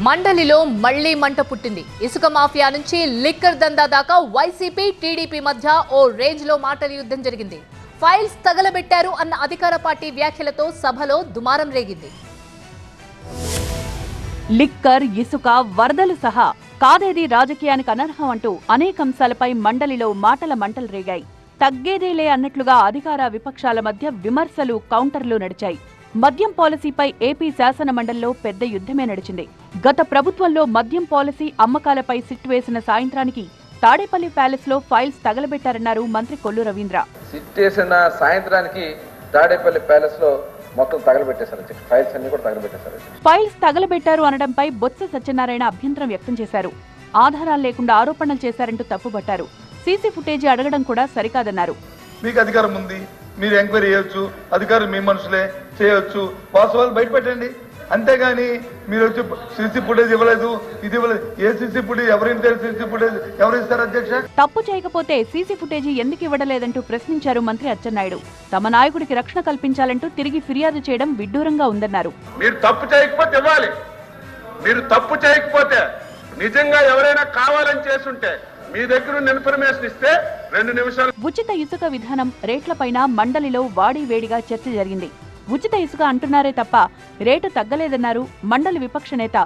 మండలిలో మళ్లీ మంట పుట్టింది. ఇసుక మాఫియా నుంచి లిక్కర్ దందా దాకా వైసీపీ టీడీపీ మధ్య ఓ రేంజ్ లో మాటల యుద్ధం జరిగింది. ఫైల్స్ తగలబెట్టారు అన్న అధికార పార్టీ వ్యాఖ్యలతో సభలో దుమారం రేగింది. లిక్కర్, ఇసుక, వరదలు సహా కాదేది రాజకీయానికి అనర్హం అంటూ అనేక అంశాలపై మండలిలో మాటల మంటలు రేగాయి. తగ్గేదేలే అన్నట్లుగా అధికార విపక్షాల మధ్య విమర్శలు, కౌంటర్లు నడిచాయి. మద్యం పాలసీపై ఏపీ శాసన మండలిలో పెద్ద యుద్ధమే నడిచింది. గత ప్రభుత్వంలో మద్యం పాలసీ అమ్మకాలపై సిట్ వేసిన సాయంత్రానికి తాడేపల్లి ప్యాలెస్ లో ఫైల్స్ తగలబెట్టారన్నారు మంత్రి కొల్లు రవీంద్ర. సిట్ వేసిన సాయంత్రానికి తాడేపల్లి ప్యాలెస్ లో మొత్తం తగలబెట్టేశారు. ఫైల్స్ అన్ని కూడా తగలబెట్టేశారు. ఫైల్స్ తగలబెట్టారు అనడంపై బొత్స సత్యనారాయణ అభ్యంతరం వ్యక్తం చేశారు. ఆధారాలు లేకుండా ఆరోపణలు చేశారంటూ తప్పుపట్టారు. సీసీ ఫుటేజీ అడగడం కూడా సరికాదన్నారు. మీకు అధికారం ఉంది, మీరు ఎంక్వైరీ చేయొచ్చు, అధికారులు మీ మనుషులే చేయొచ్చు, వాస్తవాలు బయట పెట్టండి. అంతేగాని మీరు వచ్చి సీసీ ఫుటేజ్ ఇవ్వలేదు, ఇది ఇవ్వలేదు. ఏ సీసీ ఫుటేజ్ ఎవరైనా సీసీ ఫుటేజ్ ఎవరు ఇస్తారు అధ్యక్ష? తప్పు చేయకపోతే సీసీ ఫుటేజీ ఎందుకు ఇవ్వడలేదంటూ ప్రశ్నించారు మంత్రి అచ్చెన్నాయుడు. తమ నాయకుడికి రక్షణ కల్పించాలంటూ తిరిగి ఫిర్యాదు చేయడం విడ్డూరంగా ఉందన్నారు. మీరు తప్పు చేయకపోతే ఇవ్వాలి. మీరు తప్పు చేయకపోతే నిజంగా ఎవరైనా కావాలని చేస్తుంటే మీ దగ్గర ఇన్ఫర్మేషన్ ఇస్తే 2 నిమిషాలు. ఉచిత ఇసుక విధానం రేట్లపైన మండలిలో వాడి వేడిగా చర్చ జరిగింది. ఉచిత ఇసుక అంటున్నారే తప్ప రేటు తగ్గలేదన్నారు మండలి విపక్ష నేత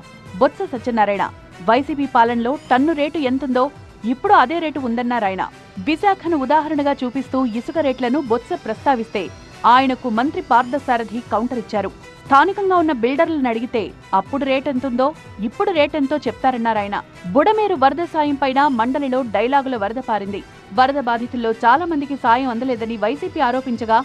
బొత్స సత్యనారాయణ. వైసీపీ పాలనలో టన్ను రేటు ఎంతుందో ఇప్పుడు అదే రేటు ఉందన్నారాయన. విశాఖను ఉదాహరణగా చూపిస్తూ ఇసుక రేట్లను బొత్స ప్రస్తావిస్తే ఆయనకు మంత్రి పార్థసారథి కౌంటర్ ఇచ్చారు. స్థానికంగా ఉన్న బిల్డర్లను అడిగితే అప్పుడు రేటెంతుందో ఇప్పుడు రేటెంతో చెప్తారన్నారాయన. బుడమేరు వరద సాయం పైన మండలిలో డైలాగుల వరద పారింది. వరద బాధితుల్లో చాలా మందికి సాయం అందలేదని వైసీపీ ఆరోపించగా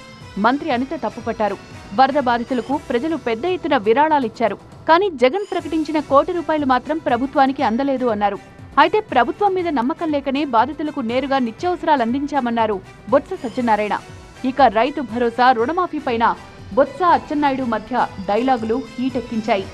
మంత్రి అనిత తప్పుపట్టారు. వరద బాధితులకు ప్రజలు పెద్ద ఎత్తున విరాళాలిచ్చారు. కానీ జగన్ ప్రకటించిన ₹1 మాత్రం ప్రభుత్వానికి అందలేదు అన్నారు. అయితే ప్రభుత్వం మీద నమ్మకం లేకనే బాధితులకు నేరుగా నిత్యావసరాలు అందించామన్నారు బొత్స సత్యనారాయణ. ఇక రైతు భరోసా, రుణమాఫీ పైన బొత్స అచ్చెన్నాయుడు మధ్య డైలాగులు హీటెక్కించాయి.